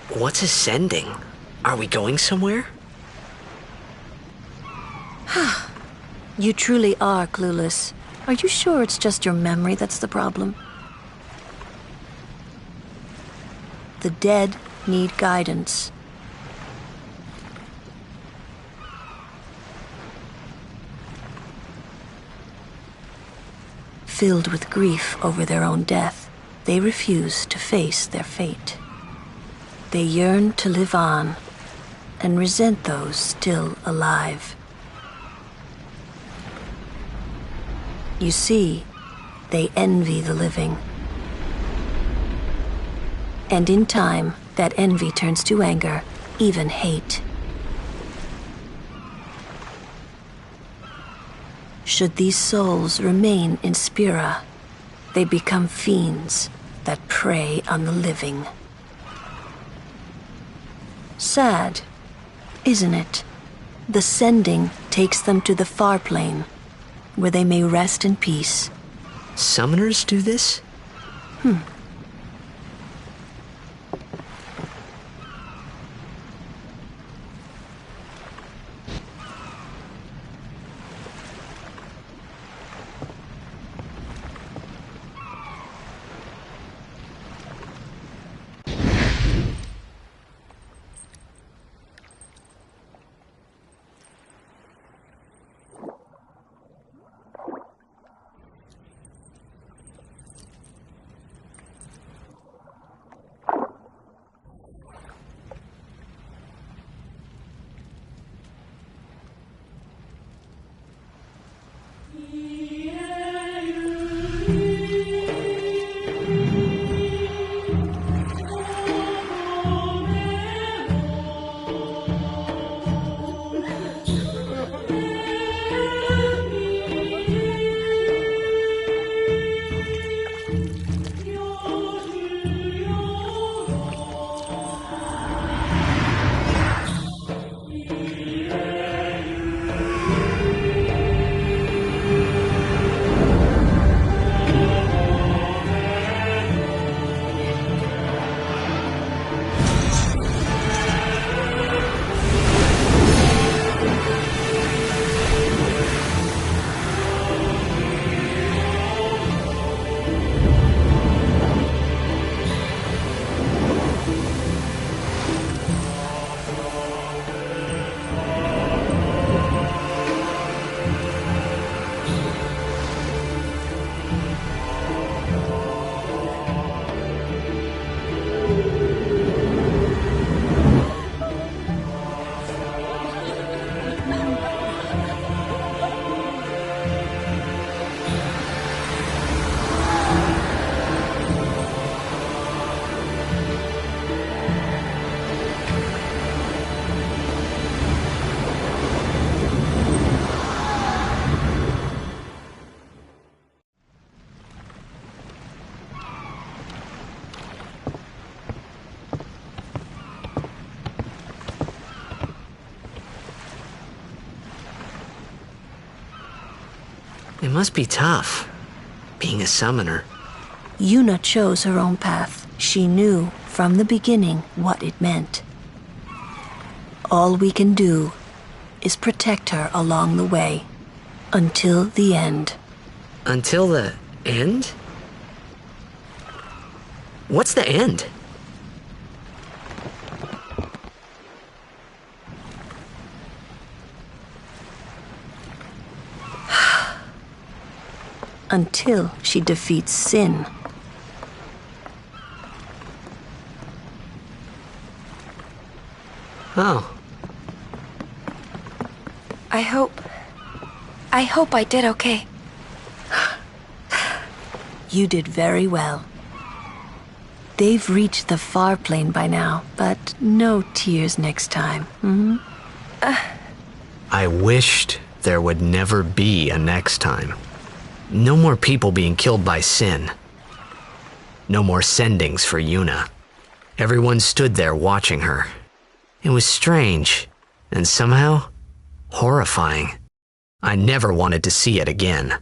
What's ascending? Are we going somewhere? You truly are clueless. Are you sure it's just your memory that's the problem? The dead need guidance. Filled with grief over their own death, they refuse to face their fate. They yearn to live on and resent those still alive. You see, they envy the living. And in time, that envy turns to anger, even hate. Should these souls remain in Spira, they become fiends that prey on the living. Sad, isn't it? The sending takes them to the far plane, where they may rest in peace. Summoners do this? It must be tough, being a summoner. Yuna chose her own path. She knew from the beginning what it meant. All we can do is protect her along the way, until the end. Until the end? What's the end? Until she defeats sin. Oh. I hope I did okay. You did very well. They've reached the far plane by now, but no tears next time. I wished there would never be a next time. No more people being killed by sin. No more sendings for Yuna. Everyone stood there watching her. It was strange, and somehow horrifying. I never wanted to see it again.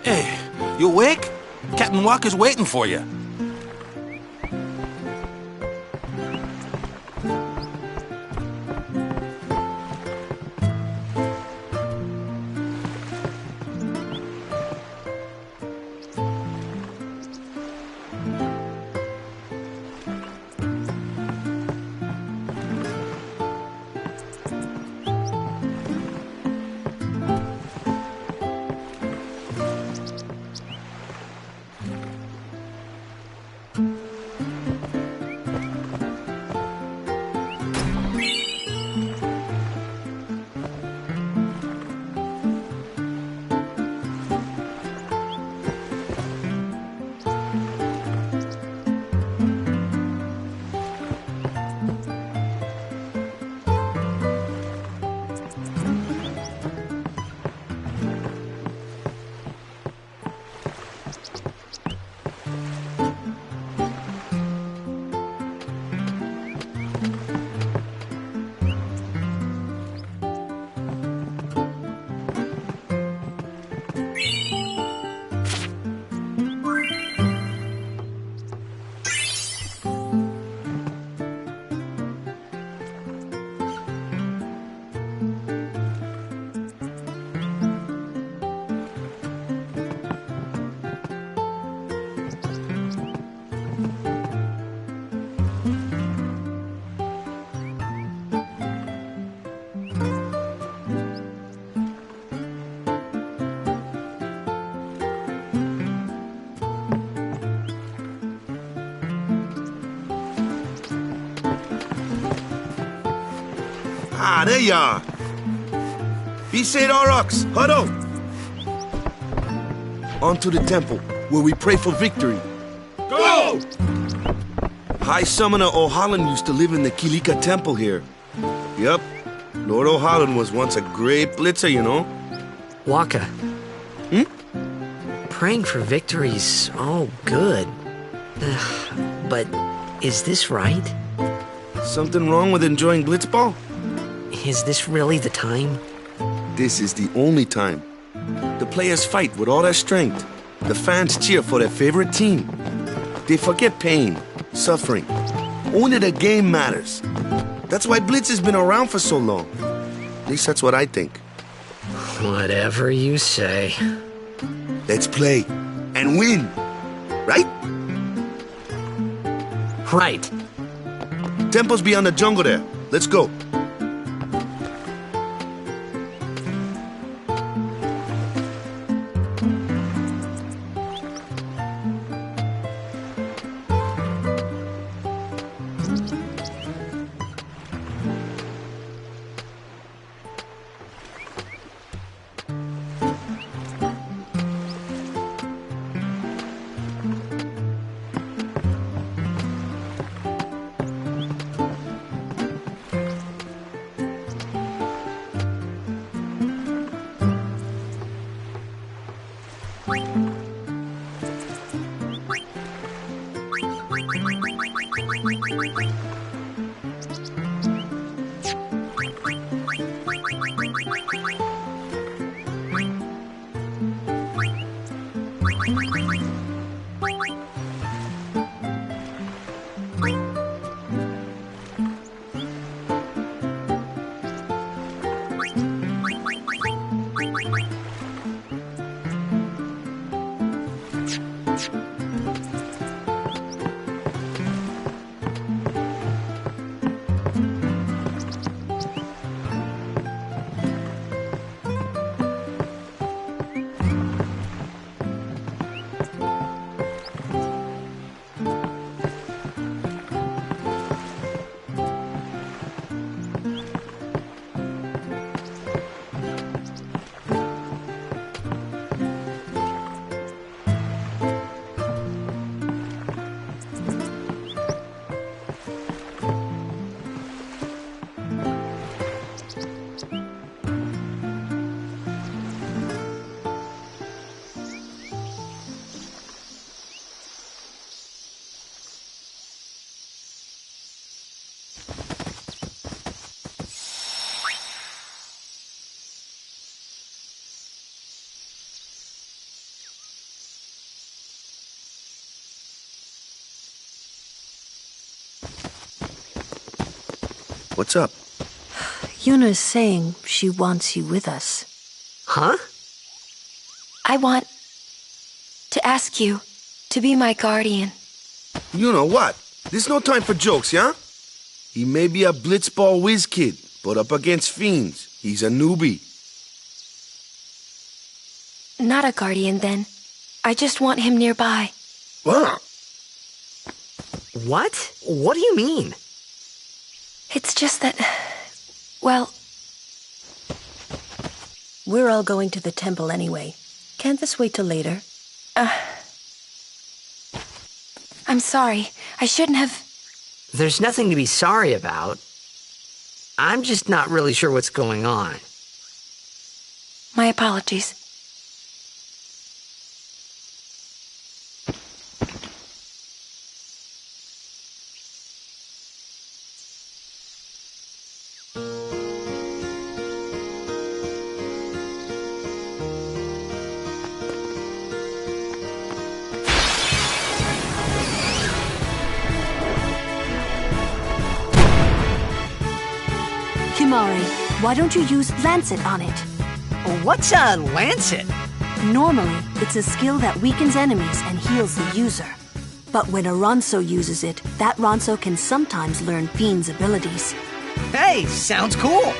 Hey, you awake? Captain Walker's waiting for you. Ah, there you are. Be St. Aurochs, huddle. On to the temple, where we pray for victory. Go! High Summoner O'Holland used to live in the Kilika temple here. Yup, Lord O'Holland was once a great blitzer, you know. Waka. Praying for victory's all good. But is this right? Something wrong with enjoying blitzball? Is this really the time? This is the only time. The players fight with all their strength. The fans cheer for their favorite team. They forget pain, suffering. Only the game matters. That's why Blitz has been around for so long. At least that's what I think. Whatever you say. Let's play and win, right? Right. Temple's beyond the jungle there. Let's go. What's up? Yuna's saying she wants you with us. Huh? I want to ask you to be my guardian. You know what? There's no time for jokes, yeah? He may be a blitzball whiz kid, but up against fiends, he's a newbie. Not a guardian, then. I just want him nearby. What? What? What do you mean? It's just that... well... We're all going to the temple anyway. Can't this wait till later? I'm sorry. I shouldn't have... There's nothing to be sorry about. I'm just not really sure what's going on. My apologies. Kimari, why don't you use Lancet on it? What's a lancet? Normally, it's a skill that weakens enemies and heals the user. But when a Ronso uses it, that Ronso can sometimes learn Fiend's abilities. Hey, sounds cool.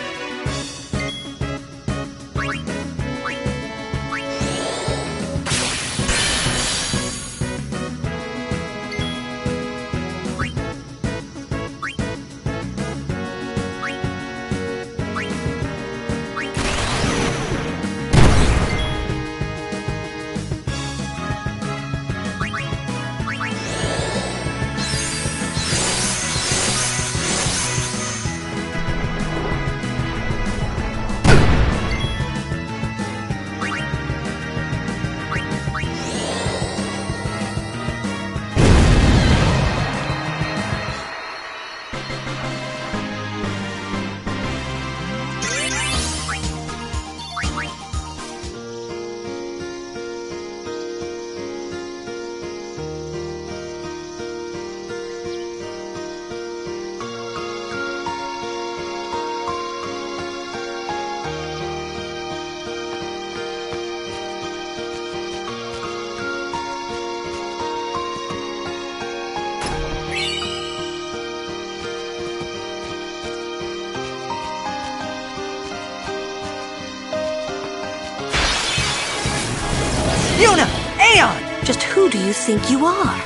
Yuna! Aeon! Just who do you think you are?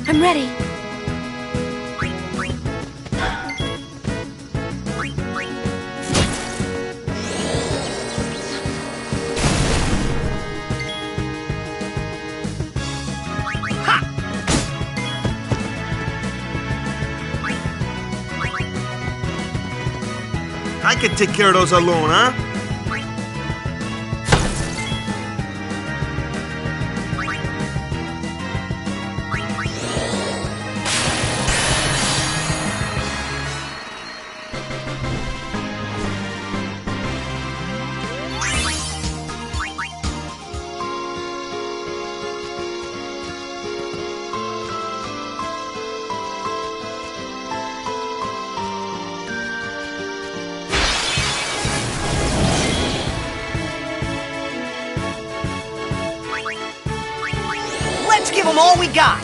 I'm ready. I can take care of those alone, huh? them all we got.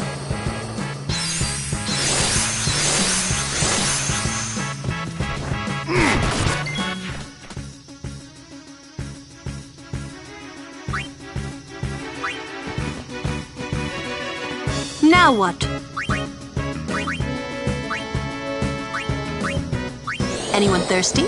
Now what? Anyone thirsty?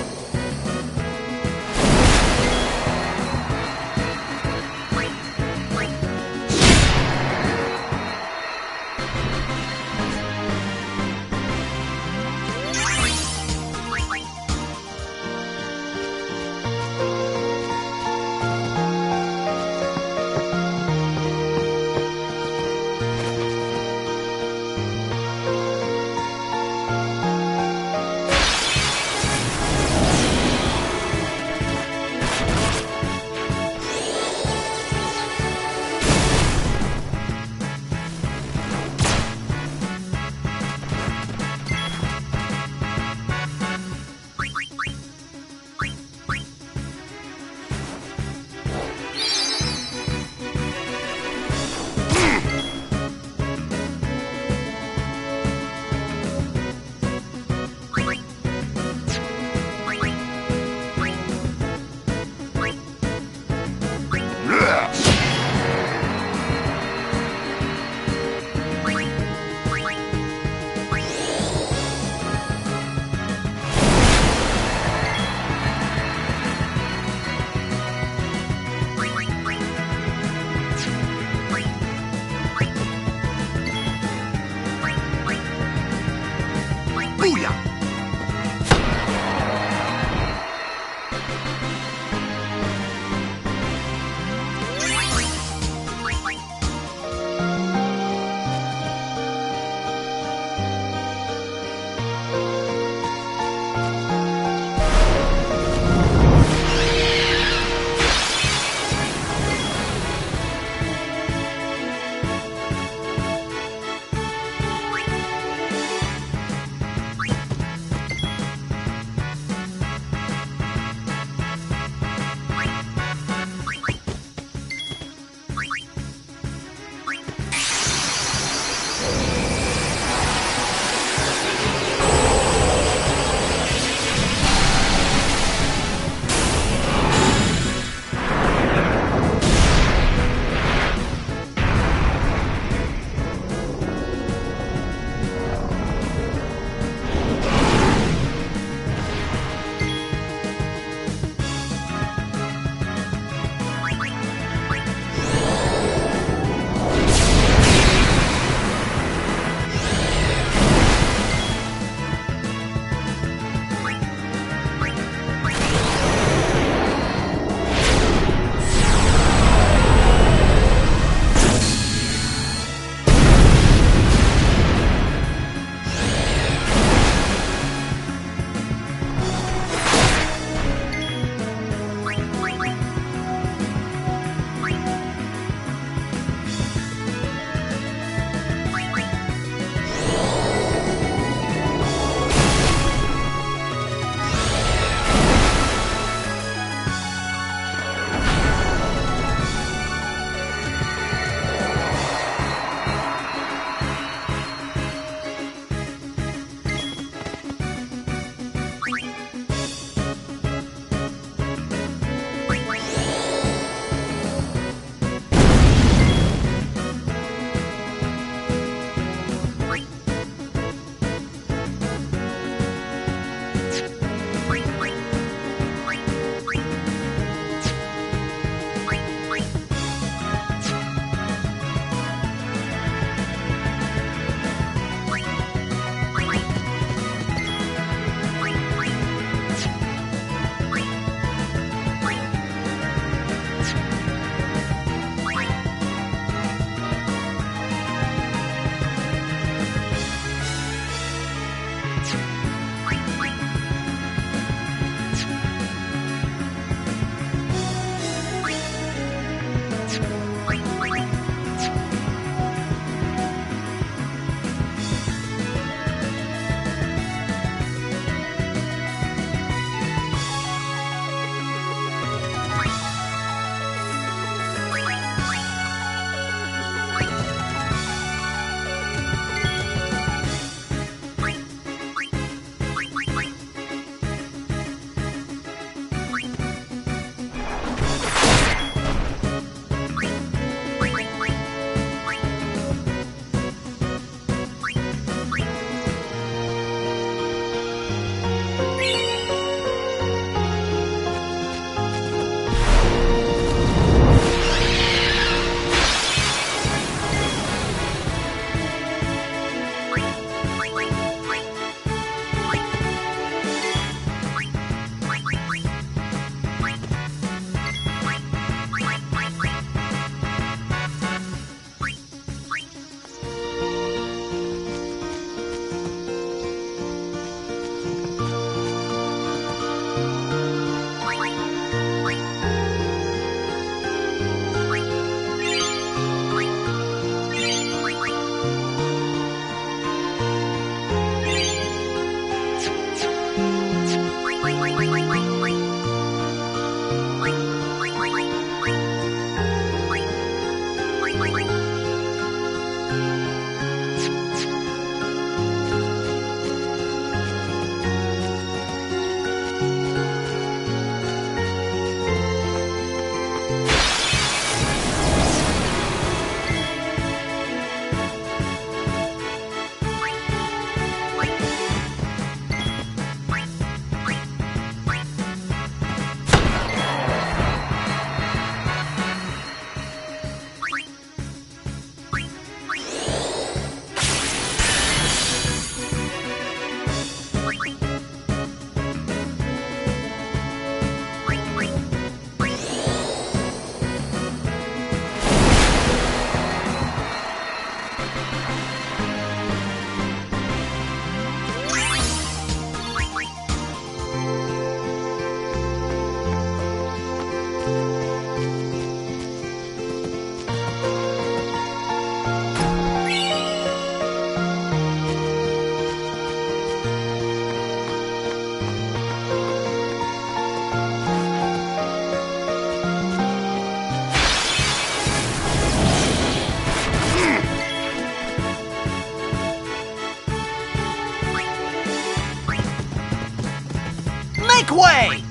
Make way!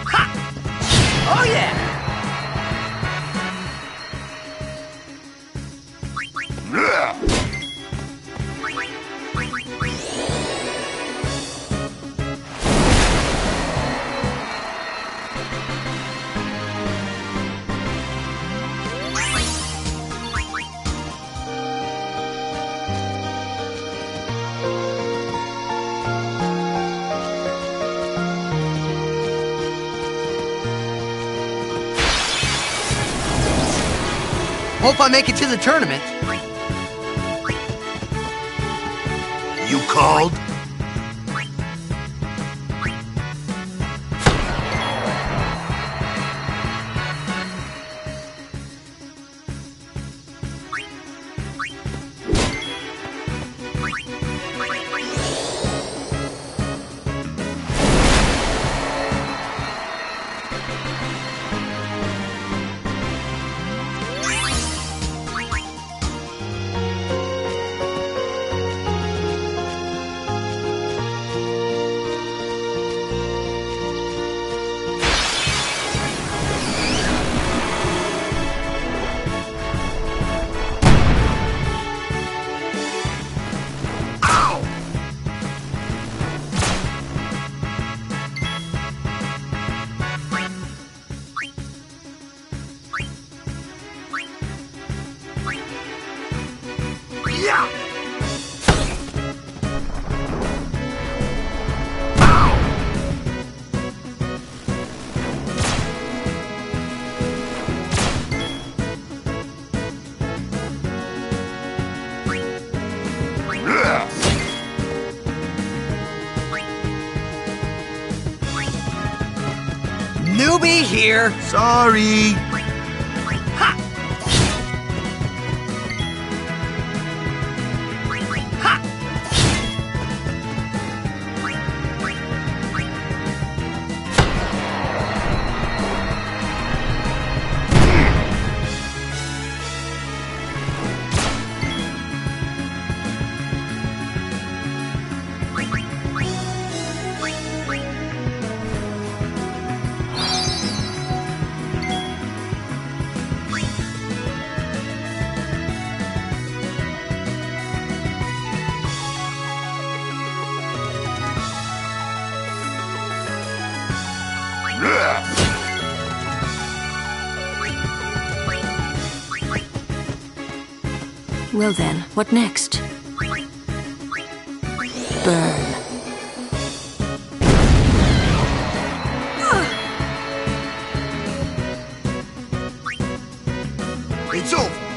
Ha! Oh yeah! Hope I make it to the tournament. You called? Newbie here. Sorry. Well then, what next? Burn. It's over.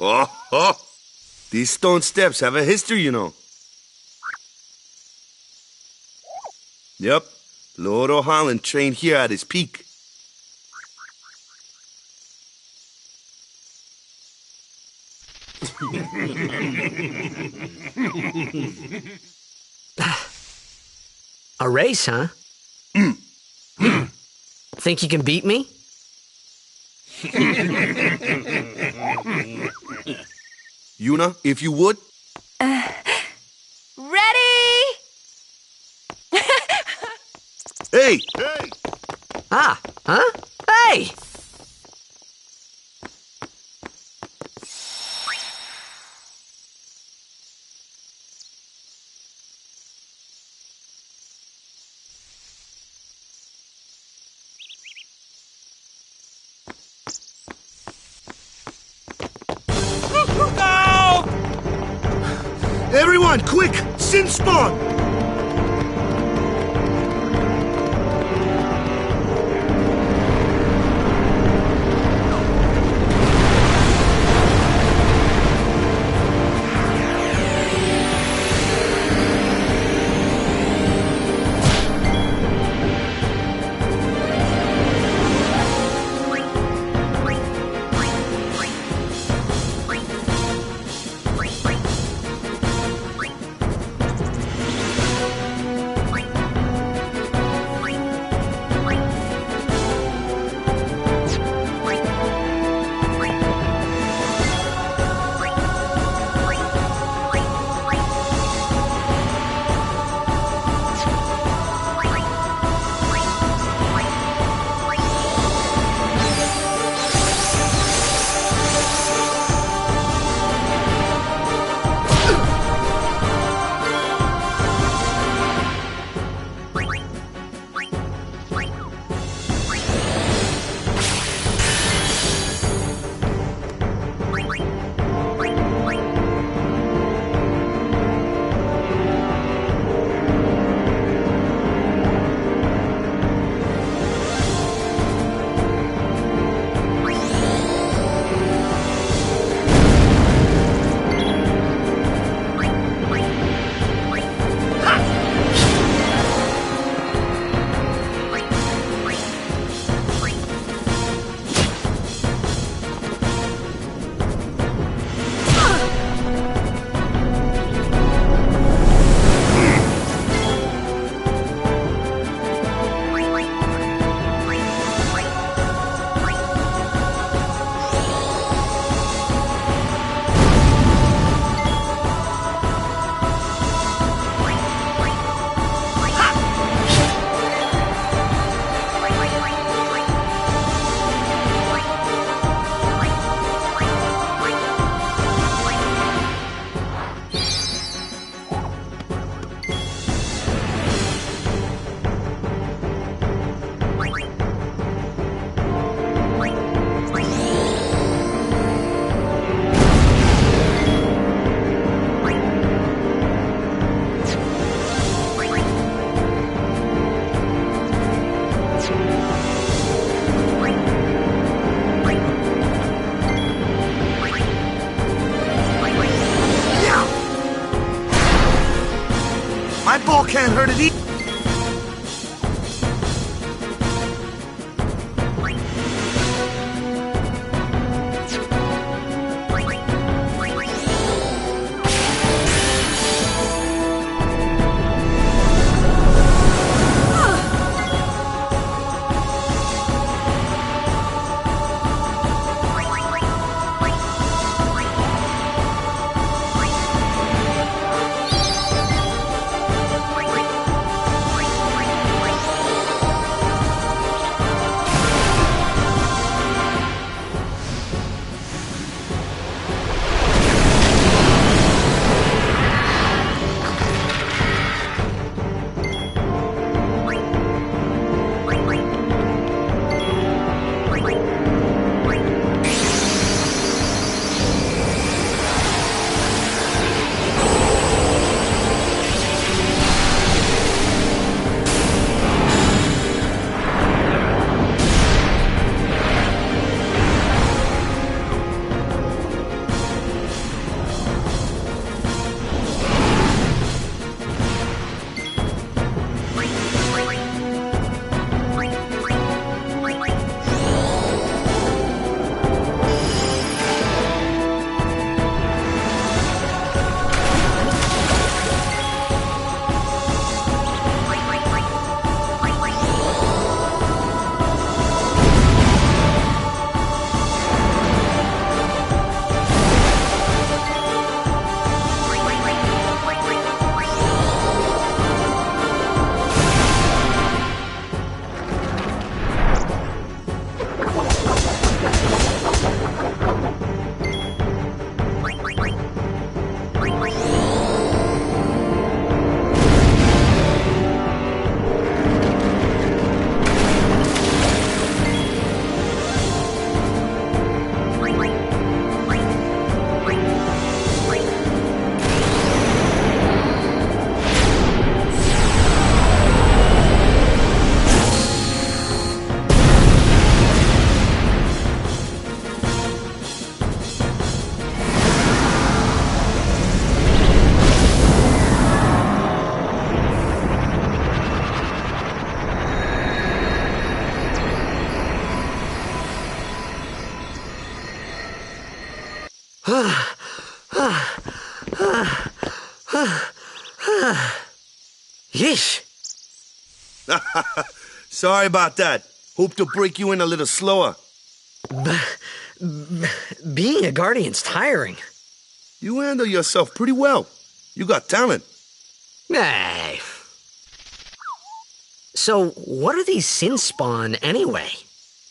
Oh, oh. These stone steps have a history, you know. Yep, Lord O'Holland trained here at his peak. A race, huh? Think you can beat me? Yuna, if you would. Ready? Hey! Ah, huh? Hey! Everyone, quick! Sin spawn! can't hurt it either. Yeesh. Sorry about that. Hope to break you in a little slower. Being a guardian's tiring. You handle yourself pretty well. You got talent. Hey. So, what are these sin spawn anyway?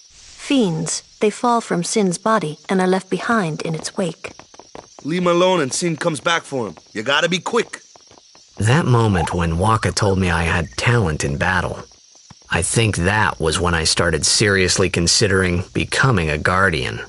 Fiends. They fall from Sin's body and are left behind in its wake. Leave him alone and Sin comes back for him. You gotta be quick. That moment when Waka told me I had talent in battle, I think that was when I started seriously considering becoming a guardian.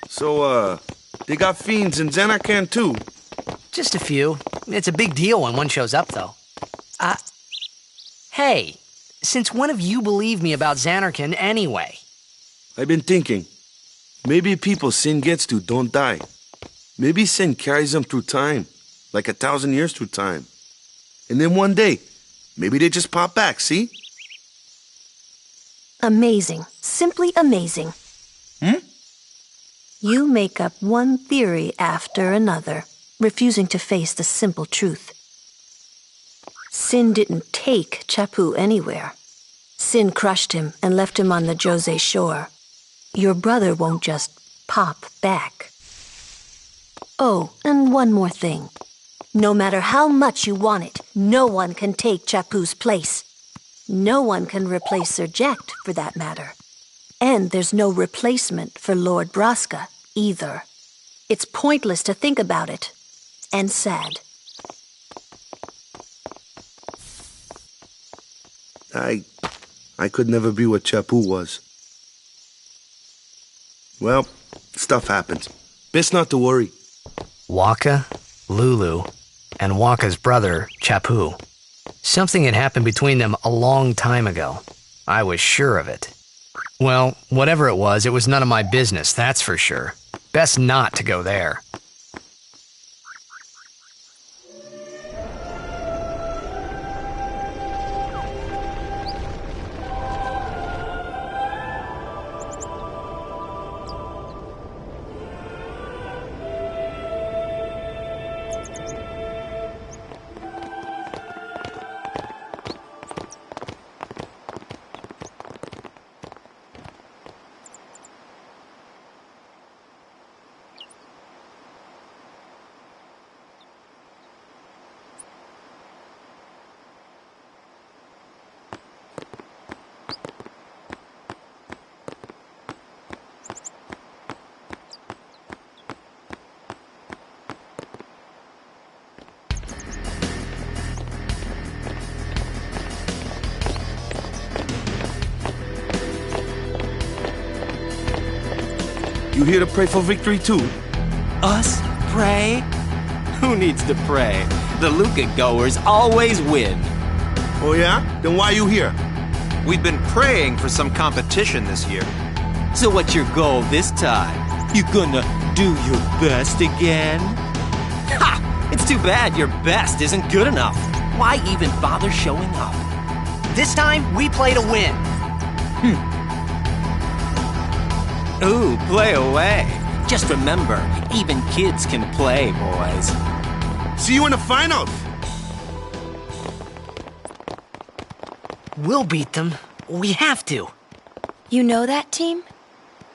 So, they got fiends in Xanarkand too. Just a few. It's a big deal when one shows up, though. Hey, since when have you believed me about Xanarkand anyway? I've been thinking, maybe people sin gets to don't die. Maybe sin carries them through time, like 1,000 years through time. And then one day, maybe they just pop back, see? Amazing. Simply amazing. You make up one theory after another, refusing to face the simple truth. Sin didn't take Chapu anywhere. Sin crushed him and left him on the Jose shore. Your brother won't just pop back. Oh, and one more thing. No matter how much you want it, no one can take Chapu's place. No one can replace Sir Jekt, for that matter. And there's no replacement for Lord Braska, either. It's pointless to think about it. And sad. I could never be what Chapu was. Well, stuff happens. Best not to worry. Waka, Lulu, and Waka's brother, Chapu. Something had happened between them a long time ago. I was sure of it. Well, whatever it was none of my business, that's for sure. Best not to go there. You here to pray for victory too? Us? Pray? Who needs to pray? The Luca goers always win. Oh yeah? Then why you here? We've been praying for some competition this year. So what's your goal this time? You gonna do your best again? Ha! It's too bad your best isn't good enough. Why even bother showing up? This time, we play to win. Ooh, play away. Just remember, even kids can play, boys. See you in the finals! We'll beat them. We have to. You know that team?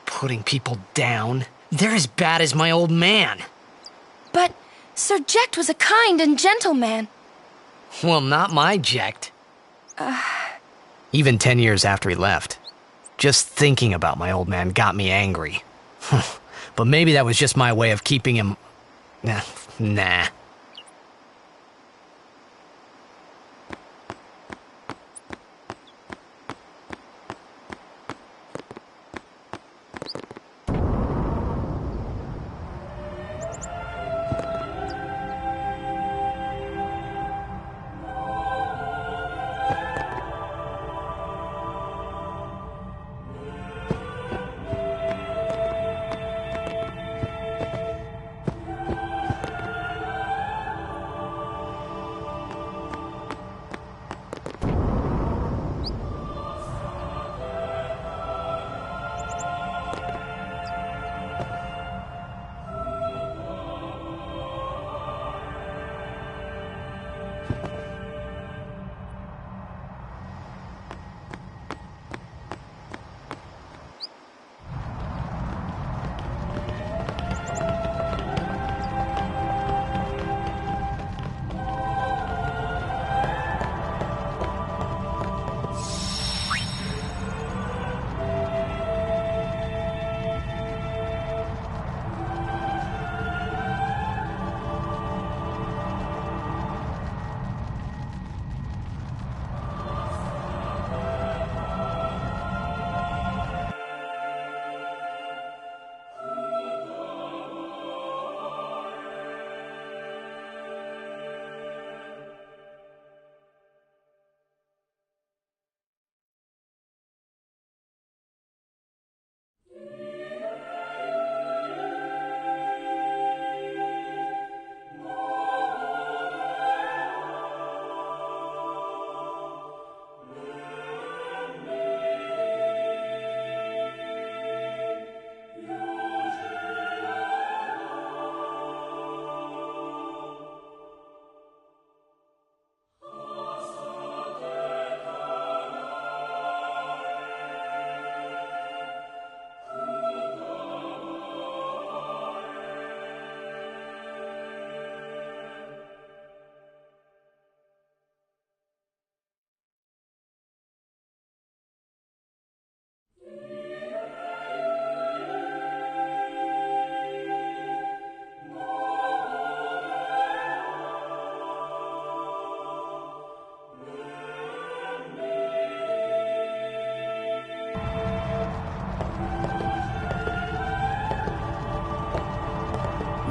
Putting people down. They're as bad as my old man. But Sir Jekt was a kind and gentle man. Well, not my Jekt. Even 10 years after he left. Just thinking about my old man got me angry. But maybe that was just my way of keeping him... Nah.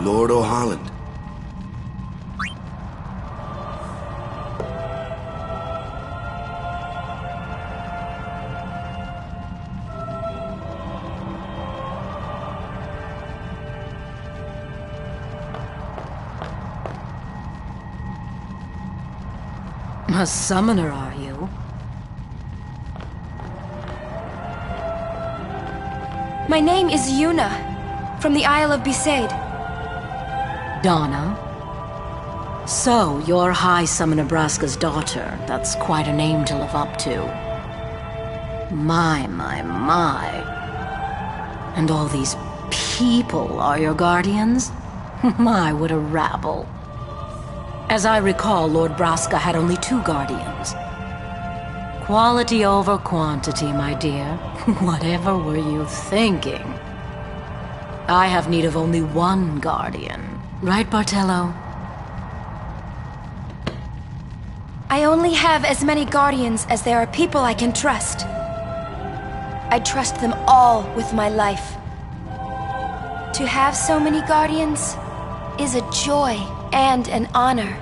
Lord O'Holland. A summoner, are you? My name is Yuna, from the Isle of Besaid. Donna? So, you're High Summoner Braska's daughter. That's quite a name to live up to. My. And all these people are your guardians? My, what a rabble. As I recall, Lord Braska had only 2 guardians. Quality over quantity, my dear. Whatever were you thinking? I have need of only 1 guardian. Right, Bartello? I only have as many guardians as there are people I can trust. I trust them all with my life. To have so many guardians is a joy and an honor.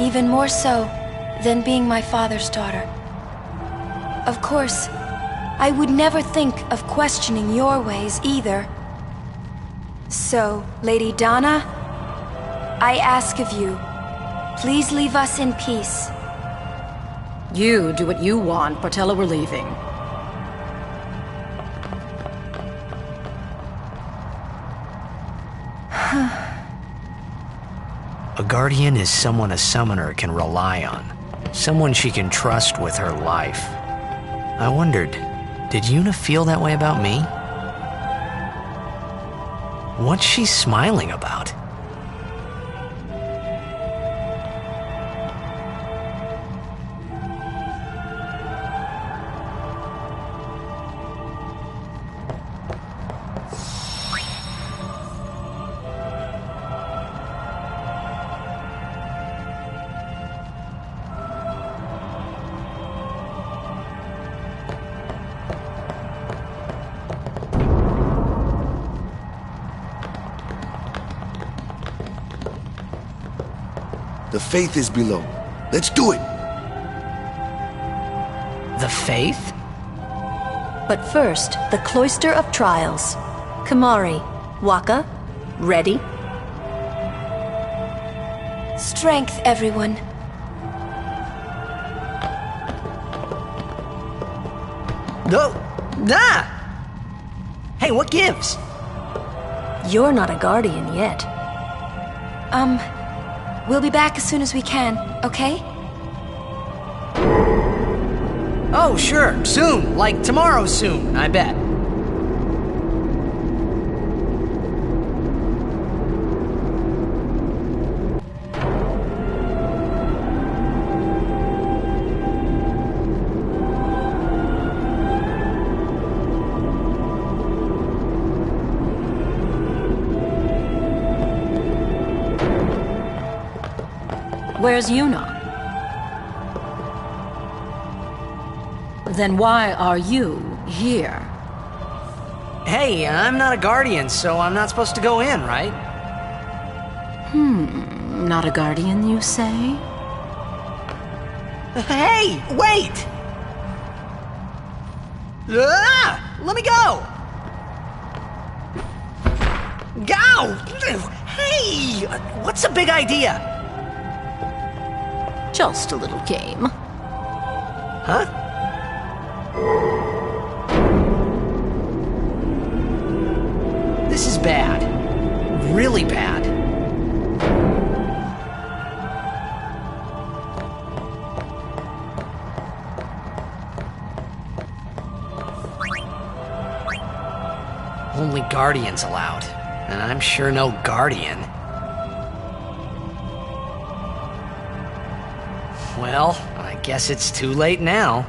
Even more so than being my father's daughter. Of course, I would never think of questioning your ways either. So, Lady Donna, I ask of you, please leave us in peace. You do what you want, Bartello, we're leaving. A guardian is someone a summoner can rely on. Someone she can trust with her life. I wondered, did Yuna feel that way about me? What's she smiling about? The Faith is below. Let's do it! The Faith? But first, the Cloister of Trials. Kamari, Waka, ready? Strength, everyone. No! Nah! Hey, what gives? You're not a guardian yet. We'll be back as soon as we can, okay? Oh, sure, soon. Like tomorrow soon, I bet. Where's Yuna? Then why are you here? Hey, I'm not a guardian, so I'm not supposed to go in, right? Not a guardian, you say? Hey, wait! Ah! Let me go! Go! Hey! What's a big idea? Just a little game. Huh? This is bad. Really bad. Only guardians allowed. And I'm sure no guardian. Well, I guess it's too late now.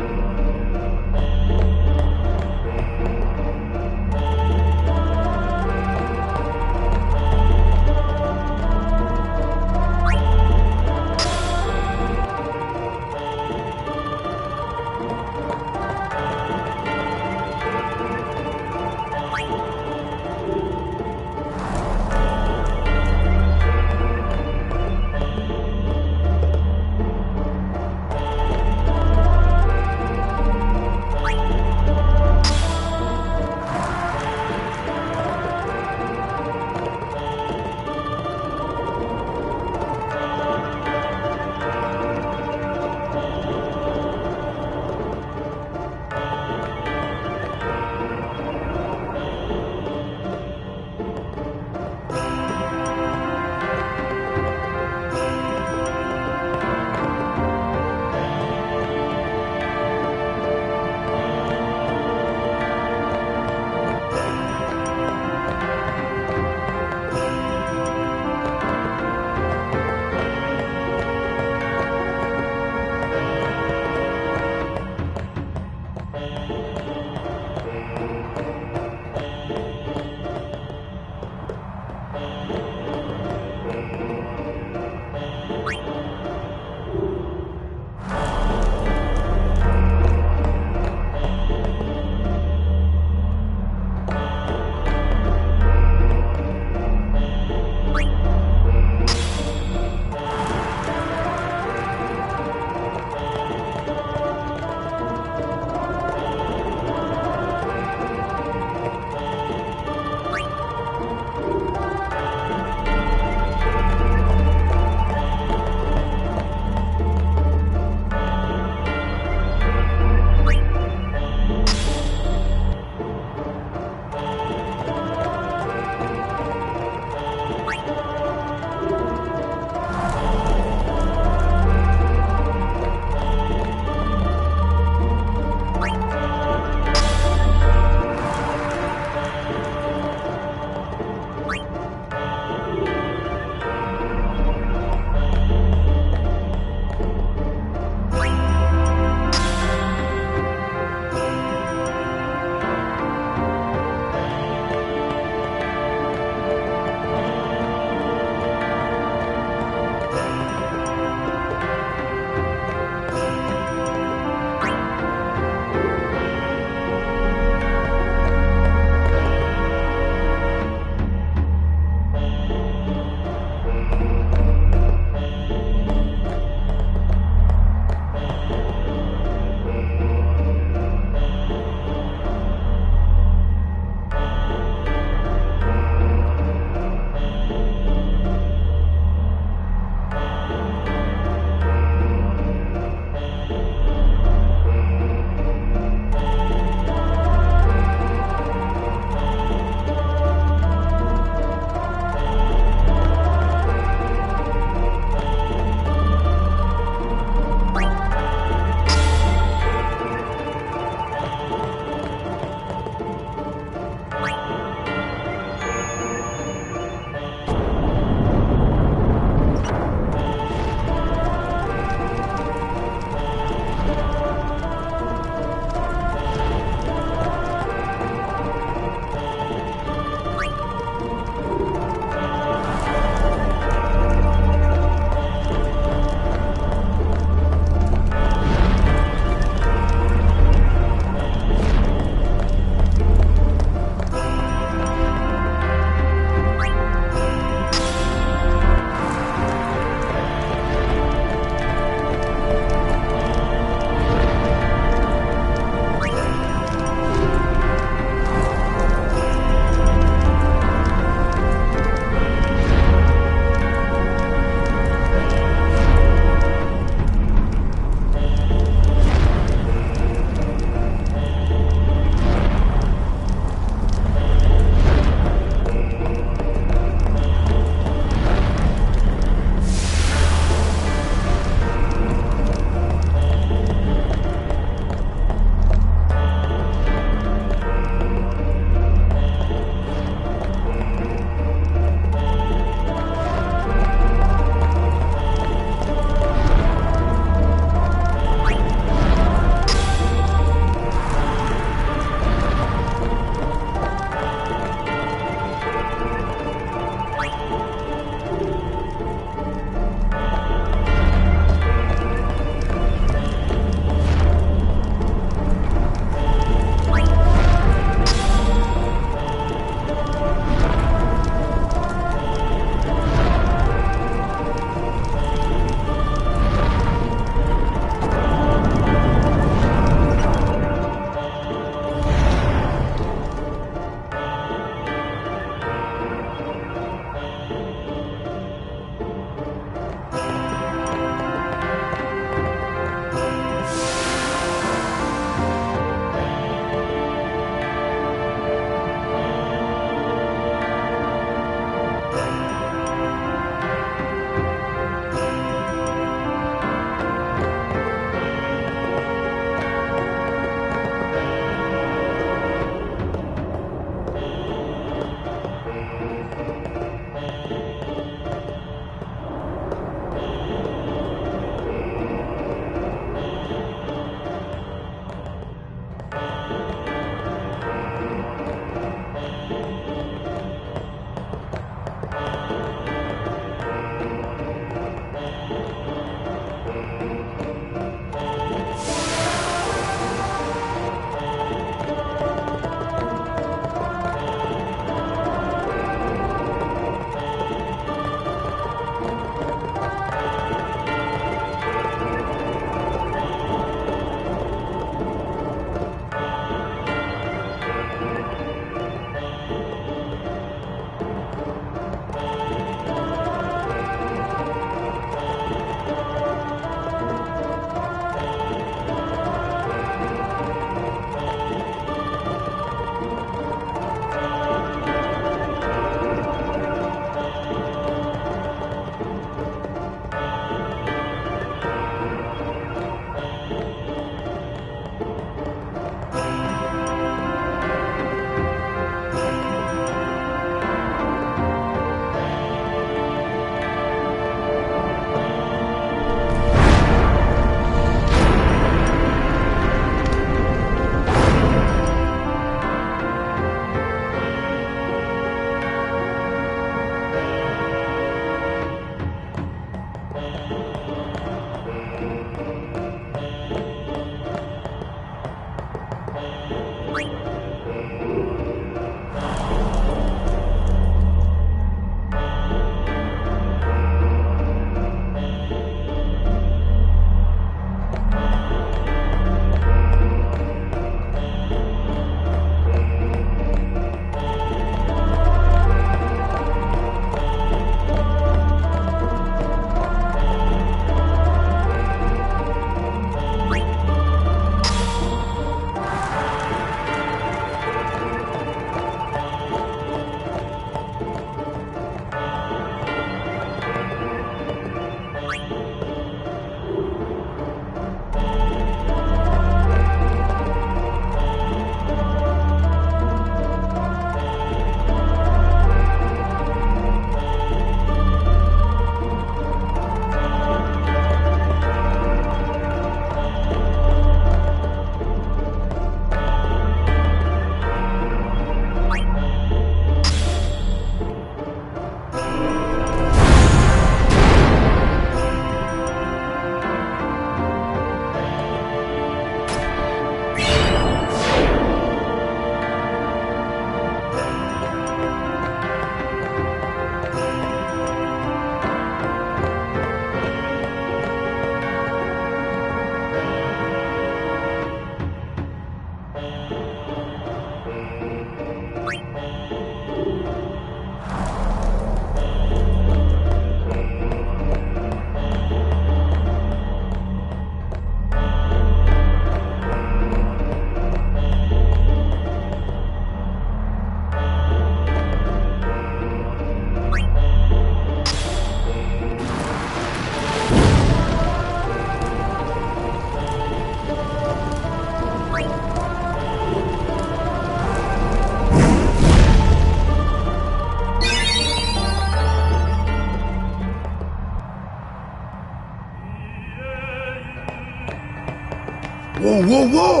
Whoa, whoa, whoa!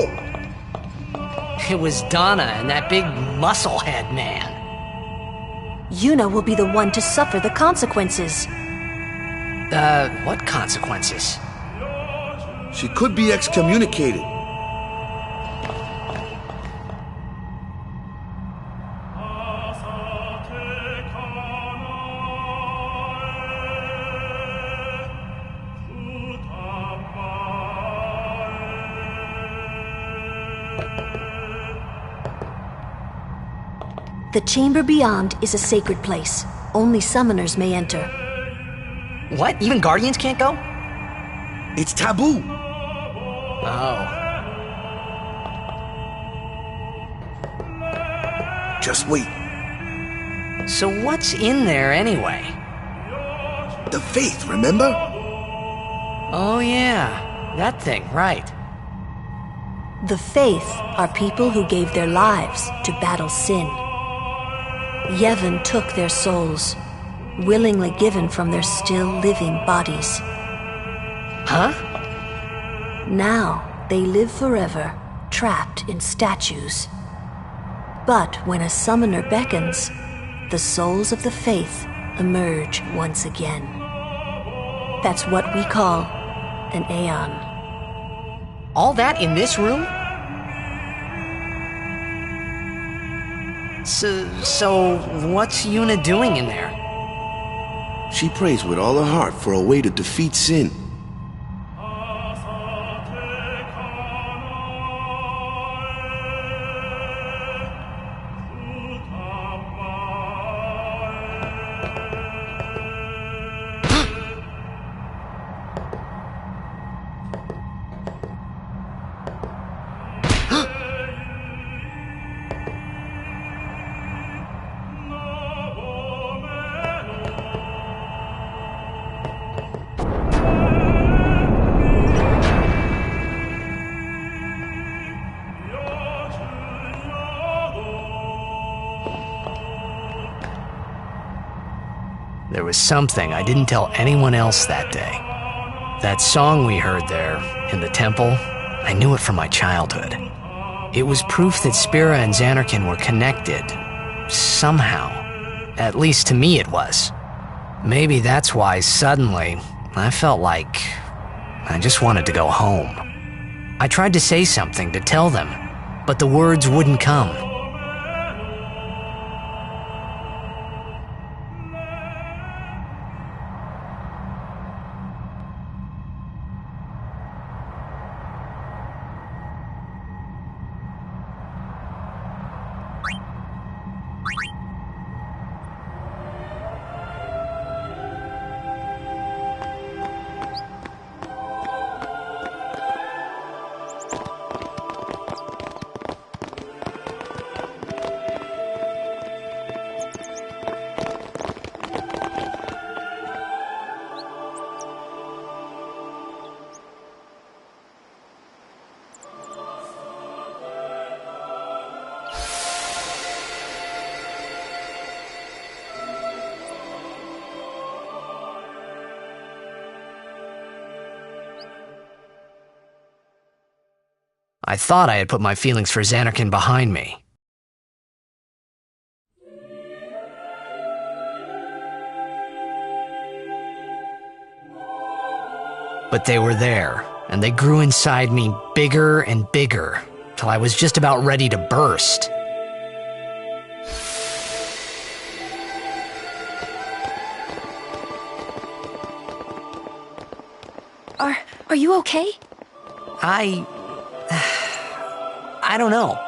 It was Donna and that big musclehead man. Yuna will be the one to suffer the consequences. What consequences? She could be excommunicated. The chamber beyond is a sacred place. Only summoners may enter. What? Even Guardians can't go? It's taboo. Oh. Just wait. So what's in there anyway? The faith, remember? Oh yeah, that thing, right. The Faith are people who gave their lives to battle sin. Yevon took their souls, willingly given from their still living bodies. Huh? Now they live forever, trapped in statues. But when a summoner beckons, the souls of the Faith emerge once again. That's what we call an Aeon. All that in this room? So what's Yuna doing in there? She prays with all her heart for a way to defeat sin. There was something I didn't tell anyone else that day. That song we heard there, in the temple, I knew it from my childhood. It was proof that Spira and Xanarkin were connected. Somehow. At least to me it was. Maybe that's why suddenly, I felt like I just wanted to go home. I tried to say something to tell them, but the words wouldn't come. I thought I had put my feelings for Xanarkin behind me. But they were there, and they grew inside me bigger and bigger, till I was just about ready to burst. Are you okay? I don't know.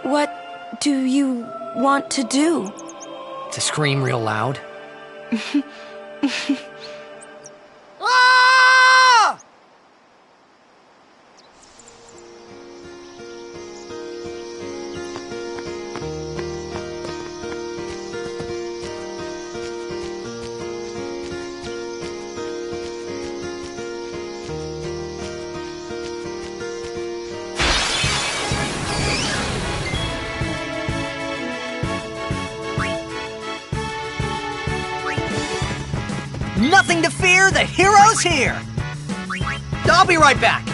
What do you want to do? To scream real loud. Nothing to fear, the hero's here! I'll be right back.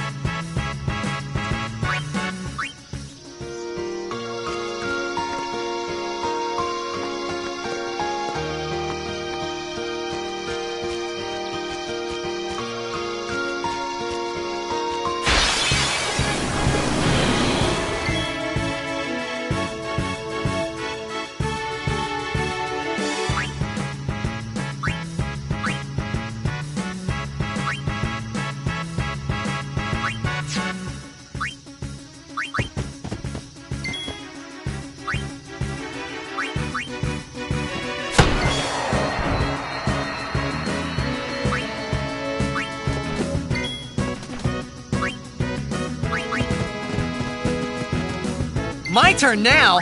My turn now!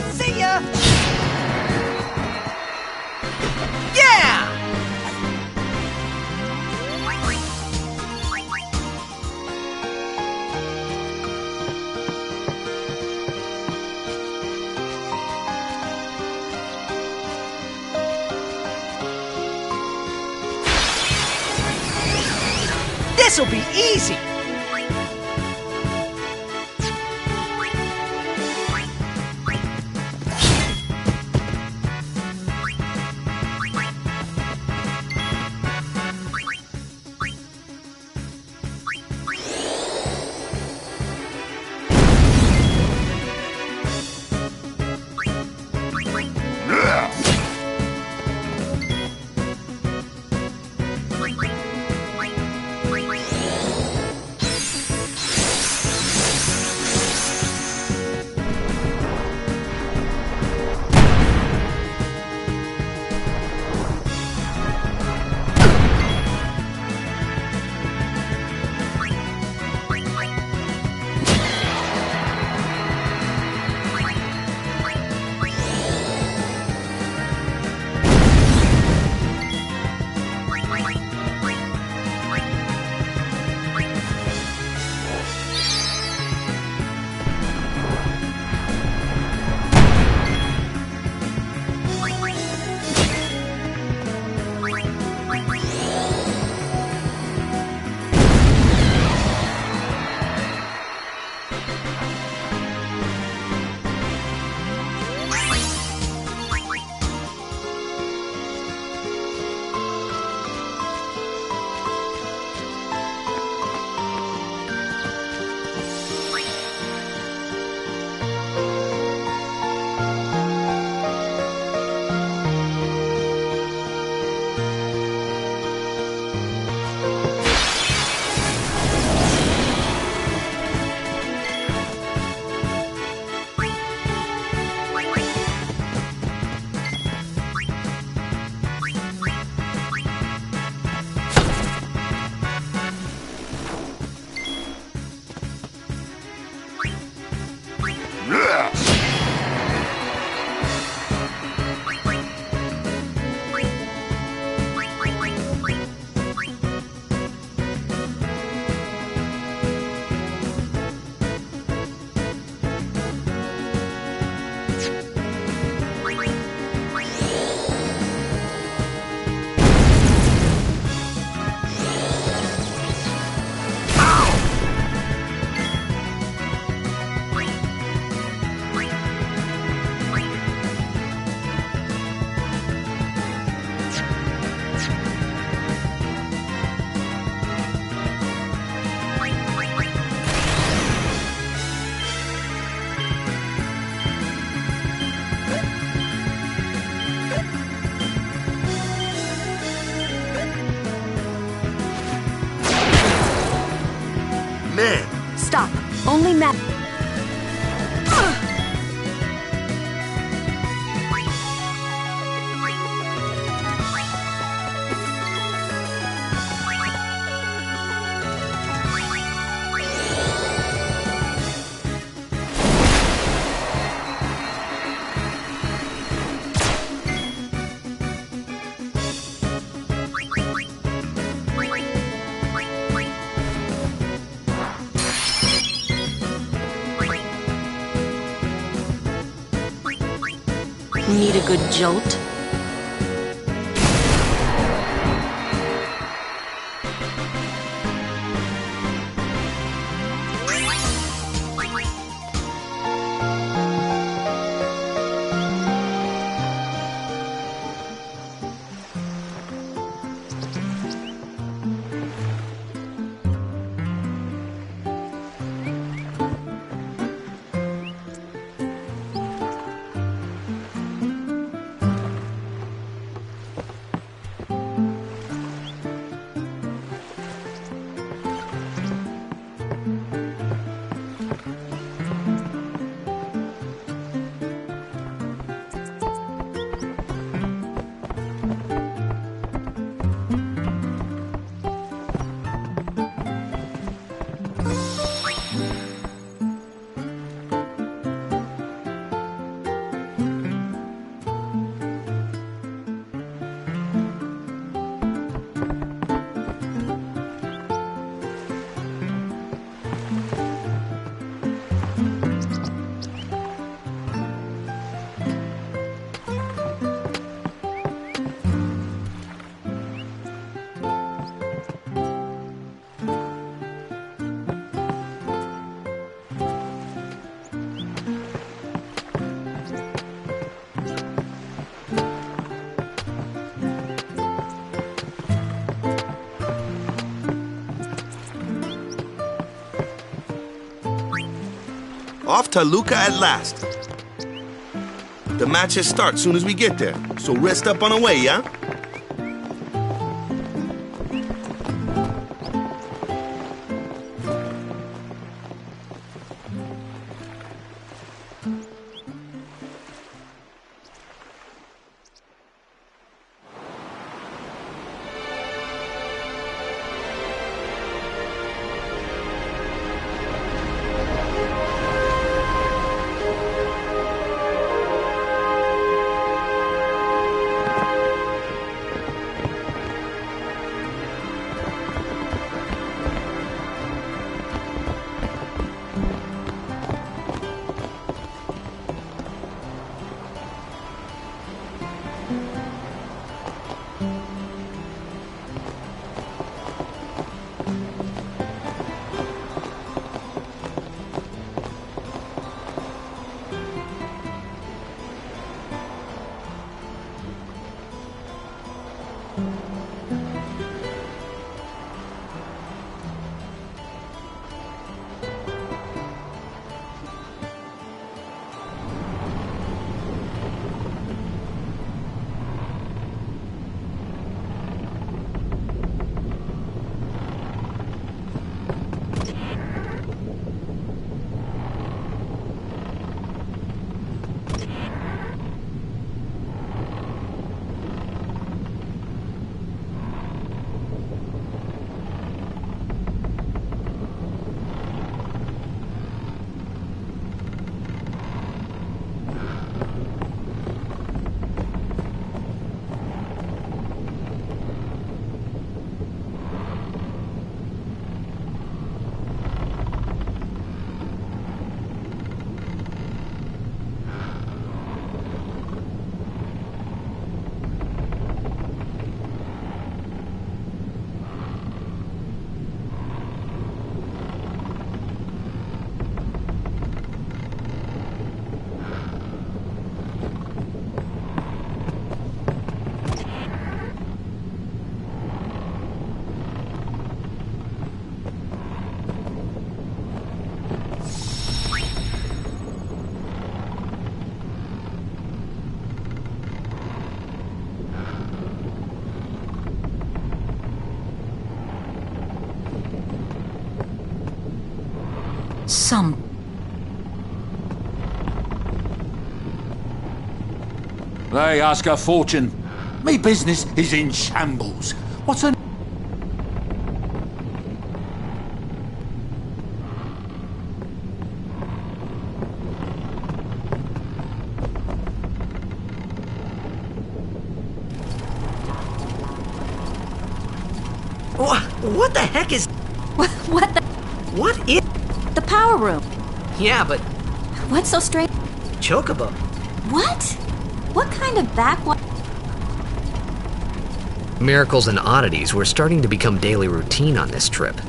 See ya! Yeah! This'll be easy! Man, Stop. Only Matt. Need a good jolt? Off to Luca at last. The matches start soon as we get there, so rest up on the way, yeah? They ask a fortune. Me business is in shambles. What's a... What the heck is... What the... What is... The power room. Yeah, but... What's so strange? Chocobo. What? What kind of backwater? Miracles and oddities were starting to become daily routine on this trip.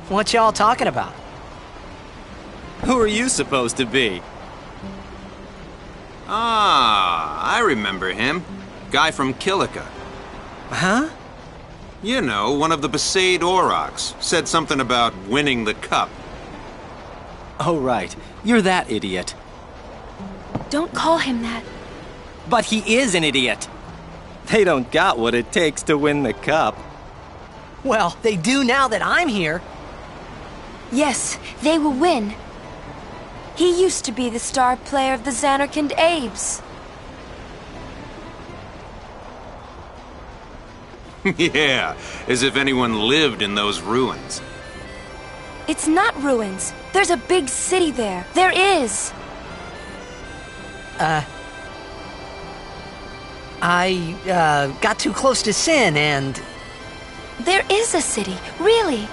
What y'all talking about? Who are you supposed to be? Ah, I remember him. Guy from Kilika. Huh? You know, one of the Besaid Aurochs. Said something about winning the cup. Oh, right. You're that idiot. Don't call him that. But he is an idiot. They don't got what it takes to win the cup. Well, they do now that I'm here. Yes, they will win. He used to be the star player of the Xanarkand Abes. Yeah, as if anyone lived in those ruins. It's not ruins. There's a big city there. There is. I got too close to Sin and... There is a city, really.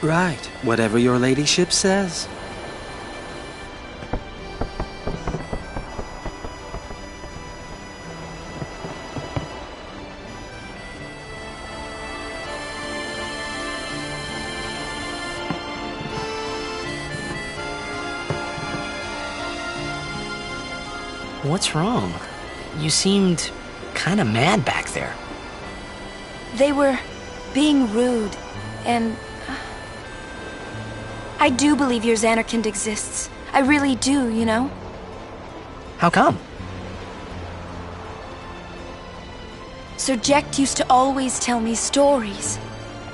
Right, whatever your ladyship says. What's wrong? You seemed kind of mad back there. They were being rude, and I do believe your Xanarkand exists. I really do, you know? How come? Sir Jecht used to always tell me stories.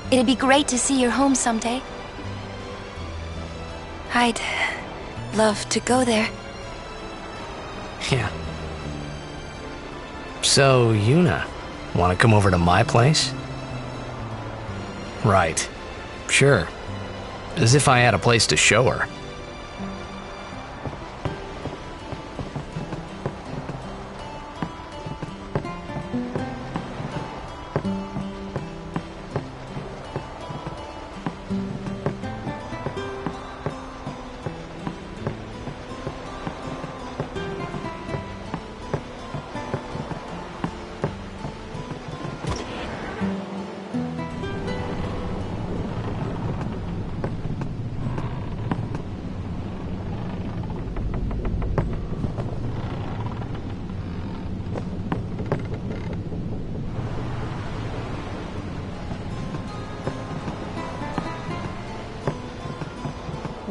It'd be great to see your home someday. I'd love to go there. Yeah. So, Yuna, want to come over to my place? Right. Sure. As if I had a place to show her.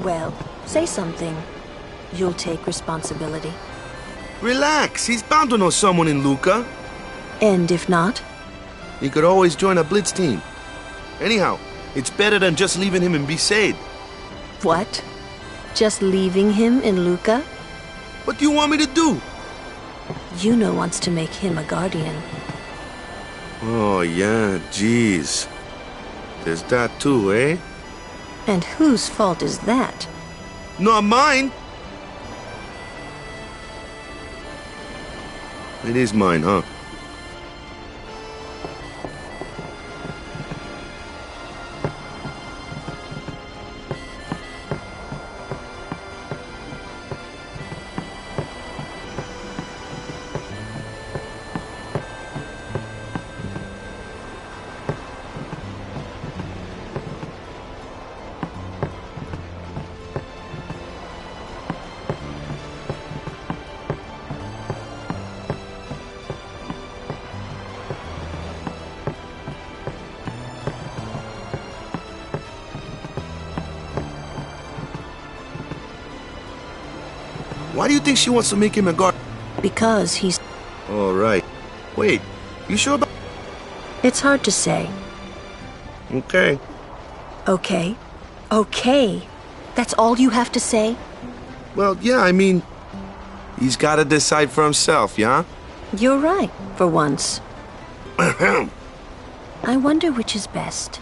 Well, say something. You'll take responsibility. Relax, he's bound to know someone in Luca. And if not? He could always join a blitz team. Anyhow, it's better than just leaving him in Besaid. What? Just leaving him in Luca? What do you want me to do? Yuna wants to make him a guardian. Oh, yeah, jeez. There's that too, eh? And whose fault is that? Not mine. It is mine, huh? Why do you think she wants to make him a guard? Because he's... All right. Wait, you sure about... It's hard to say. Okay. Okay. Okay. That's all you have to say? Well, yeah, I mean... He's gotta decide for himself, yeah? You're right, for once. I wonder which is best.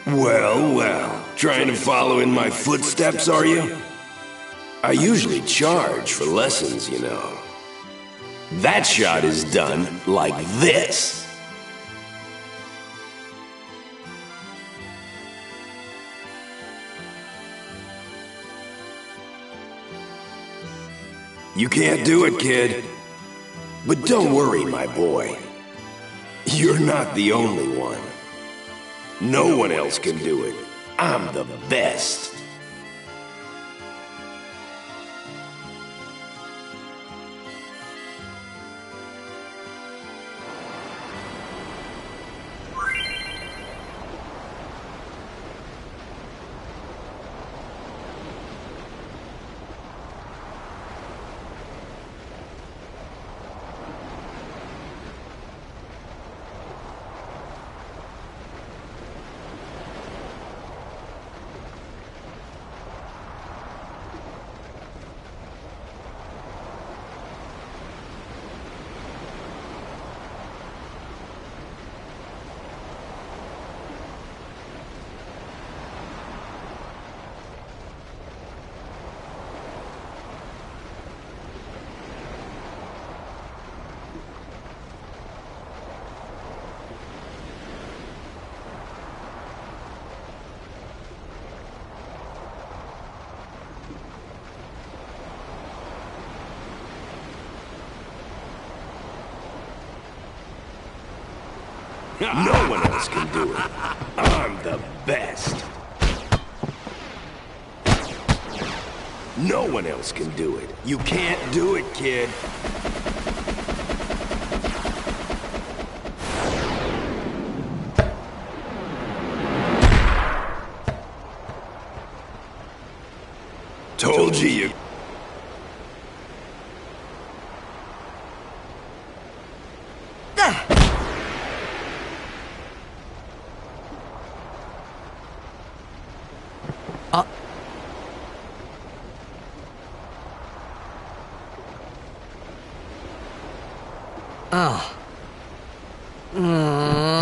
Well, well. Trying to follow in my footsteps, are you? I usually charge for lessons, you know. That shot is done like this. You can't do it, kid. But don't worry, my boy. You're not the only one. No one else can do it. I'm the best. No one else can do it. I'm the best. No one else can do it. You can't do it, kid. Told you. Oh.